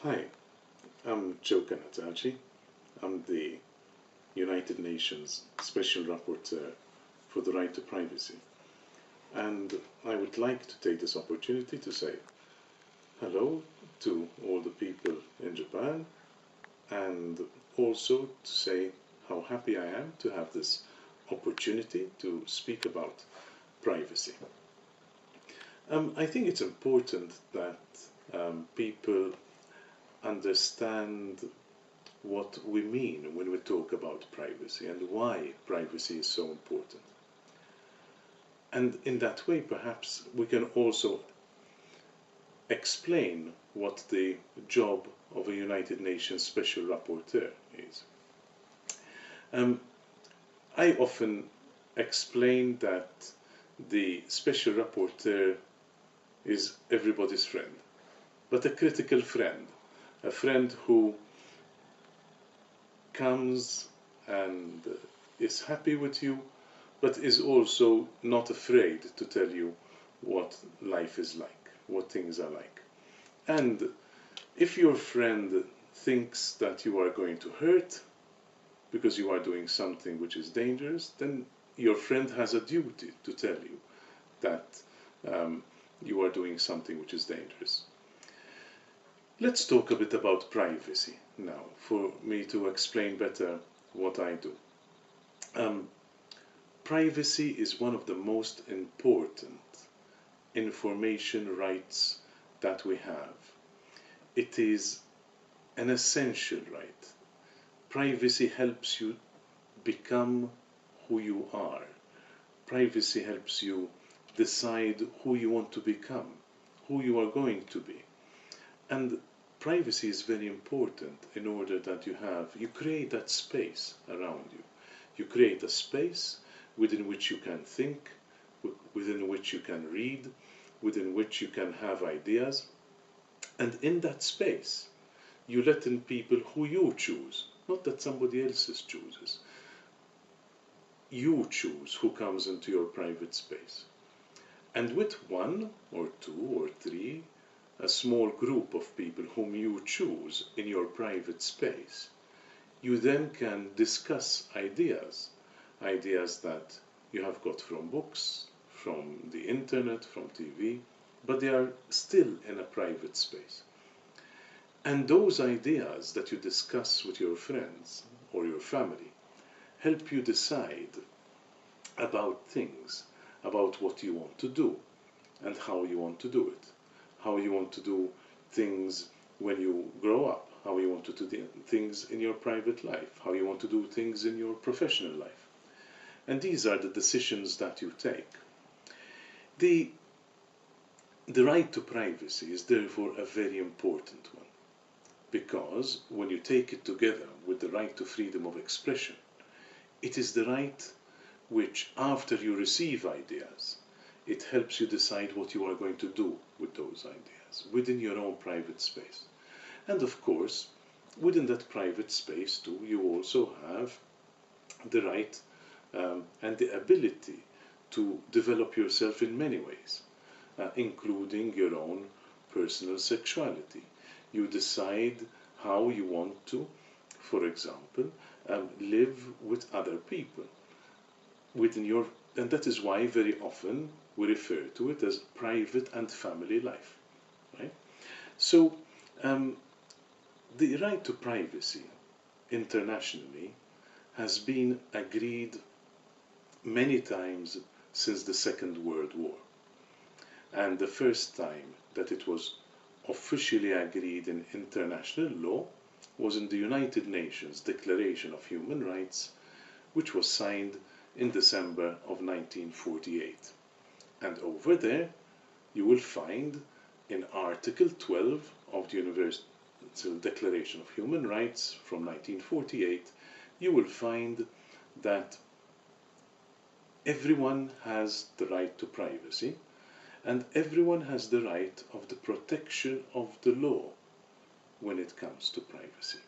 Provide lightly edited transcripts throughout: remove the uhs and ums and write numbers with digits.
Hi, I'm Joe Cannataci. I'm the United Nations Special Rapporteur for the right to privacy. And I would like to take this opportunity to say hello to all the people in Japan, and also to say how happy I am to have this opportunity to speak about privacy. I think it's important that people understand what we mean when we talk about privacy and why privacy is so important. And in that way, perhaps we can also explain what the job of a United Nations Special Rapporteur is. I often explain that the Special Rapporteur is everybody's friend, but a critical friend, a friend who comes and is happy with you, but is also not afraid to tell you what life is like, what things are like. And if your friend thinks that you are going to hurt because you are doing something which is dangerous, then your friend has a duty to tell you that you are doing something which is dangerous. Let's talk a bit about privacy now, for me to explain better what I do. Privacy is one of the most important information rights that we have. It is an essential right. Privacy helps you become who you are. Privacy helps you decide who you want to become, who you are going to be. And privacy is very important in order that you create that space around you. You create a space within which you can think, within which you can read, within which you can have ideas. And in that space, you let in people who you choose, not that somebody else chooses. You choose who comes into your private space. And with one or two or three, a small group of people whom you choose in your private space, you then can discuss ideas that you have got from books, from the internet, from TV, but they are still in a private space. And those ideas that you discuss with your friends or your family help you decide about things, about what you want to do and how you want to do it, how you want to do things when you grow up, how you want to do things in your private life, how you want to do things in your professional life. And these are the decisions that you take. The right to privacy is therefore a very important one, because when you take it together with the right to freedom of expression, it is the right which, after you receive ideas, it helps you decide what you are going to do with those ideas within your own private space. And of course, within that private space too, you also have the right and the ability to develop yourself in many ways, including your own personal sexuality. You decide how you want to, for example, live with other people within your, and that is why very often we refer to it as private and family life, right? So the right to privacy internationally has been agreed many times since the Second World War. And the first time that it was officially agreed in international law was in the United Nations Declaration of Human Rights, which was signed in December of 1948. And over there, you will find in Article 12 of the Universal Declaration of Human Rights from 1948, you will find that everyone has the right to privacy, and everyone has the right of the protection of the law when it comes to privacy.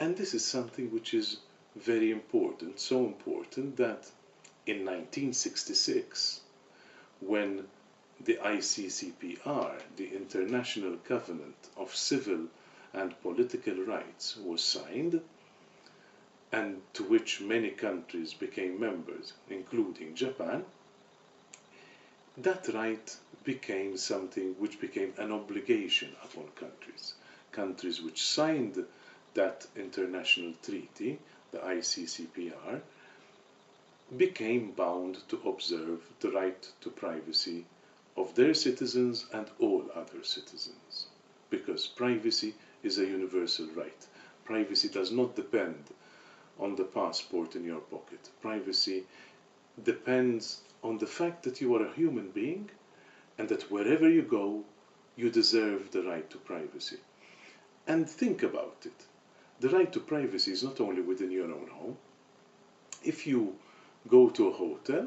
And this is something which is very important, so important that in 1966, when the ICCPR, the International Covenant of Civil and political rights was signed, and to which many countries became members, including Japan, that right became something which became an obligation upon countries. Countries which signed that international treaty, the ICCPR, became bound to observe the right to privacy of their citizens and all other citizens, because privacy is a universal right. Privacy does not depend on the passport in your pocket. Privacy depends on the fact that you are a human being and that wherever you go, you deserve the right to privacy. And think about it. The right to privacy is not only within your own home. If you go to a hotel,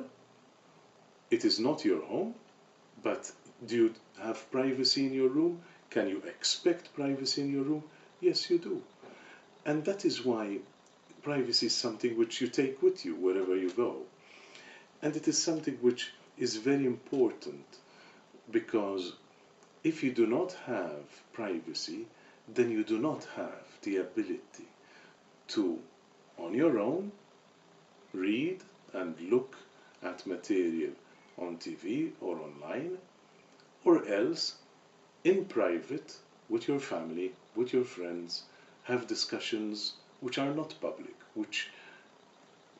it is not your home, but do you have privacy in your room? Can you expect privacy in your room? Yes, you do. And that is why privacy is something which you take with you wherever you go. And it is something which is very important, because if you do not have privacy, then you do not have the ability to, on your own, read and look at material on TV or online, or else, in private, with your family, with your friends, have discussions which are not public, which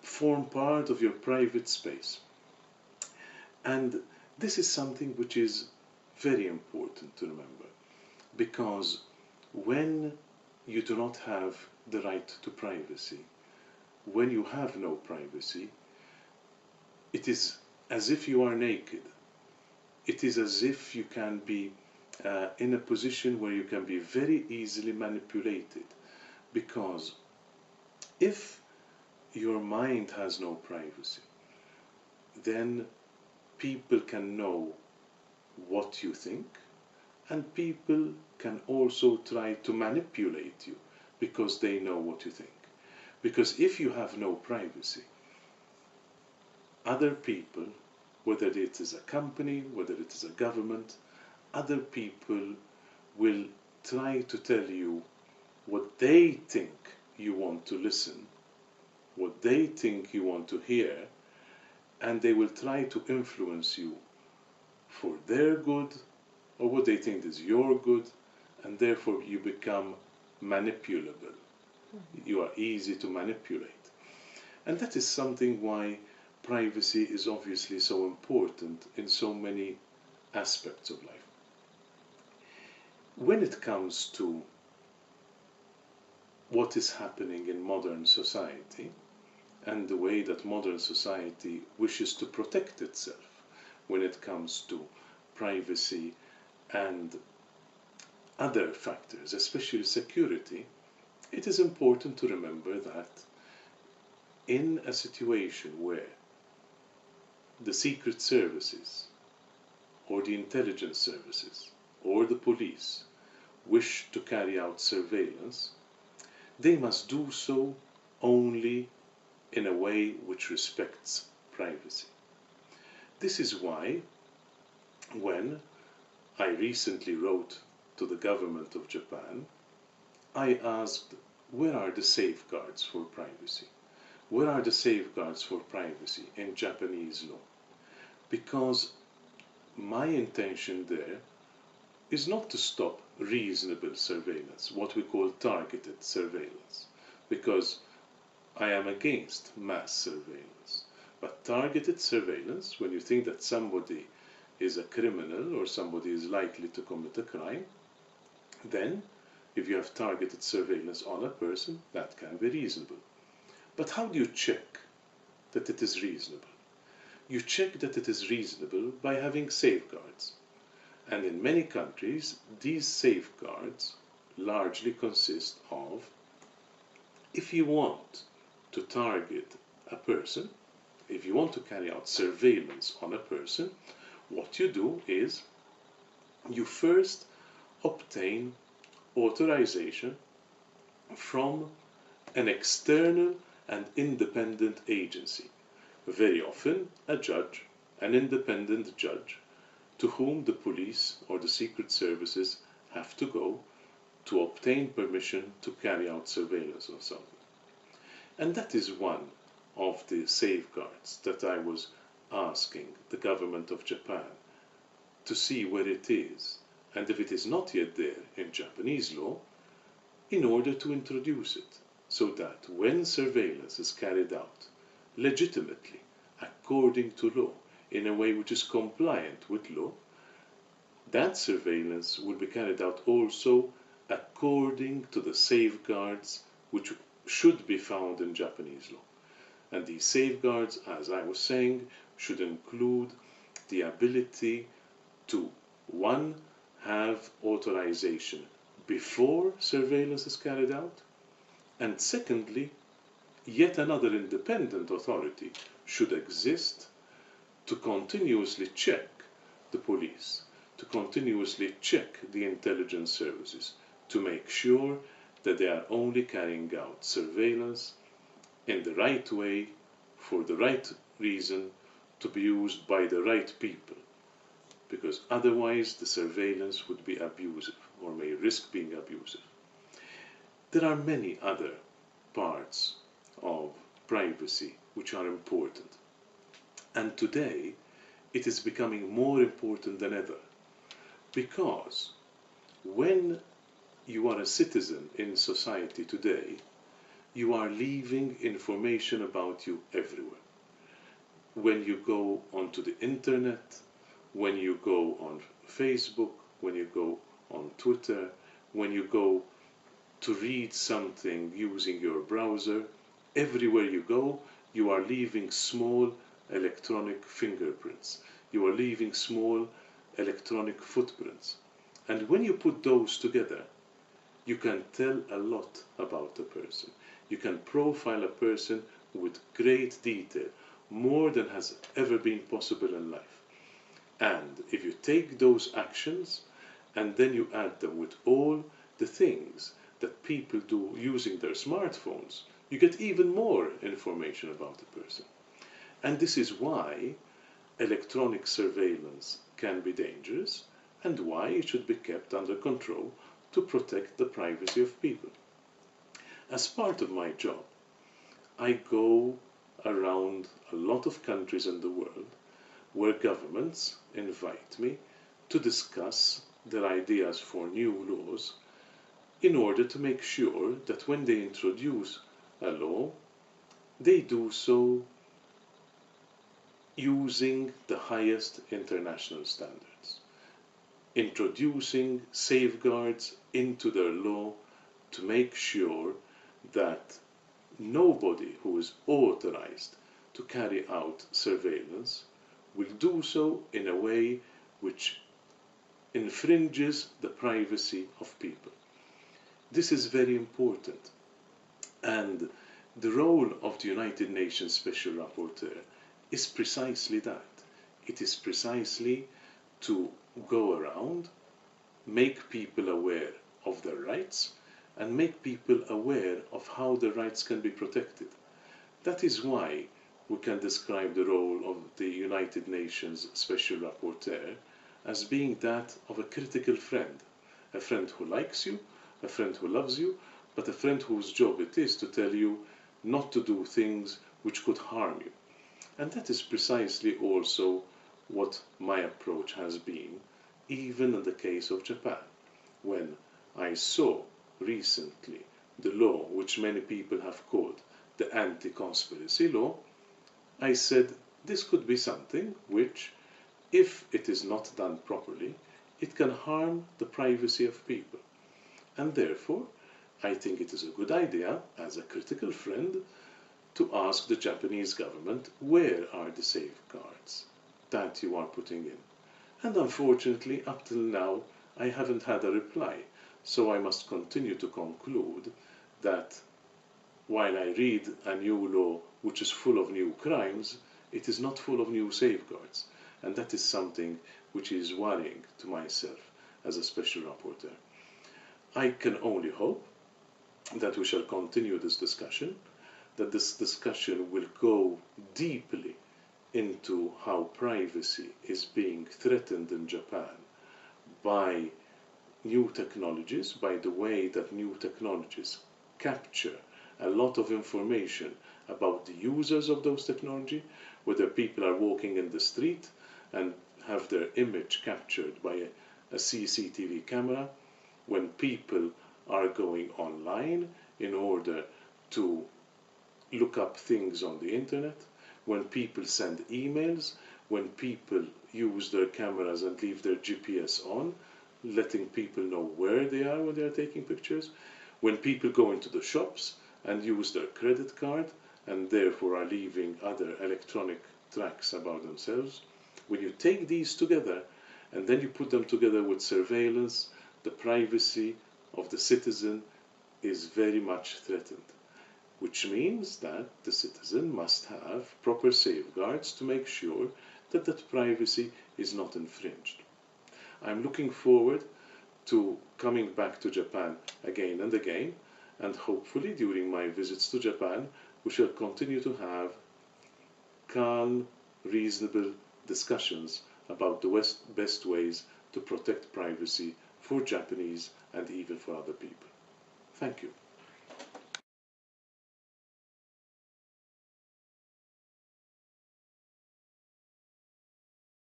form part of your private space. And this is something which is very important to remember, because when you do not have the right to privacy, when you have no privacy, it is as if you are naked. It is as if you can be in a position where you can be very easily manipulated, because if your mind has no privacy, then people can know what you think, and people can also try to manipulate you because they know what you think. Because if you have no privacy, other people, whether it is a company, whether it is a government, other people will try to tell you what they think you want to listen, what they think you want to hear, and they will try to influence you for their good or what they think is your good, and therefore you become manipulable. You are easy to manipulate. And that is something why privacy is obviously so important in so many aspects of life. When it comes to what is happening in modern society and the way that modern society wishes to protect itself when it comes to privacy and other factors, especially security, it is important to remember that in a situation where the secret services or the intelligence services or the police wish to carry out surveillance, they must do so only in a way which respects privacy. This is why, when I recently wrote to the government of Japan, I asked, where are the safeguards for privacy? Where are the safeguards for privacy in Japanese law? Because my intention there is not to stop reasonable surveillance, what we call targeted surveillance, because I am against mass surveillance. But targeted surveillance, when you think that somebody is a criminal or somebody is likely to commit a crime, then if you have targeted surveillance on a person, that can be reasonable. But how do you check that it is reasonable? You check that it is reasonable by having safeguards. And in many countries, these safeguards largely consist of, if you want to target a person, if you want to carry out surveillance on a person, what you do is you first obtain authorization from an external and independent agency, very often a judge, an independent judge, to whom the police or the secret services have to go to obtain permission to carry out surveillance on someone. And that is one of the safeguards that I was asking the government of Japan to see where it is, and if it is not yet there in Japanese law, in order to introduce it, so that when surveillance is carried out legitimately, according to law, in a way which is compliant with law, that surveillance will be carried out also according to the safeguards which should be found in Japanese law. And these safeguards, as I was saying, should include the ability to, one, have authorization before surveillance is carried out, and secondly, yet another independent authority should exist to continuously check the police, to continuously check the intelligence services, to make sure that they are only carrying out surveillance in the right way, for the right reason, to be used by the right people, because otherwise the surveillance would be abusive or may risk being abusive. There are many other parts of privacy which are important, and today it is becoming more important than ever, because when you are a citizen in society today, you are leaving information about you everywhere. When you go onto the internet, when you go on Facebook, when you go on Twitter, when you go to read something using your browser, everywhere you go, you are leaving small electronic fingerprints. You are leaving small electronic footprints. And when you put those together, you can tell a lot about a person. You can profile a person with great detail, more than has ever been possible in life. And if you take those actions and then you add them with all the things that people do using their smartphones, you get even more information about the person. And this is why electronic surveillance can be dangerous and why it should be kept under control to protect the privacy of people. As part of my job, I go around a lot of countries in the world where governments invite me to discuss their ideas for new laws in order to make sure that when they introduce a law, they do so using the highest international standards, introducing safeguards into their law to make sure that nobody who is authorized to carry out surveillance will do so in a way which infringes the privacy of people. This is very important, and the role of the United Nations Special Rapporteur is precisely that. It is precisely to go around, make people aware of their rights, and make people aware of how their rights can be protected. That is why we can describe the role of the United Nations Special Rapporteur as being that of a critical friend, a friend who likes you, a friend who loves you, but a friend whose job it is to tell you not to do things which could harm you. And that is precisely also what my approach has been, even in the case of Japan, when I saw recently the law which many people have called the anti-conspiracy law, I said this could be something which, if it is not done properly, it can harm the privacy of people. And therefore, I think it is a good idea, as a critical friend, to ask the Japanese government where are the safeguards that you are putting in. And unfortunately, up till now, I haven't had a reply. So I must continue to conclude that while I read a new law which is full of new crimes, it is not full of new safeguards. And that is something which is worrying to myself as a special rapporteur. I can only hope that we shall continue this discussion, that this discussion will go deeply into how privacy is being threatened in Japan by new technologies by the way that new technologies capture a lot of information about the users of those technology, whether people are walking in the street and have their image captured by a CCTV camera, when people are going online in order to look up things on the internet, when people send emails, when people use their cameras and leave their GPS on, letting people know where they are when they are taking pictures, when people go into the shops and use their credit card and therefore are leaving other electronic tracks about themselves. When you take these together and then you put them together with surveillance, the privacy of the citizen is very much threatened, which means that the citizen must have proper safeguards to make sure that that privacy is not infringed. I'm looking forward to coming back to Japan again and again, and hopefully during my visits to Japan we shall continue to have calm, reasonable discussions about the best ways to protect privacy for Japanese and even for other people. Thank you.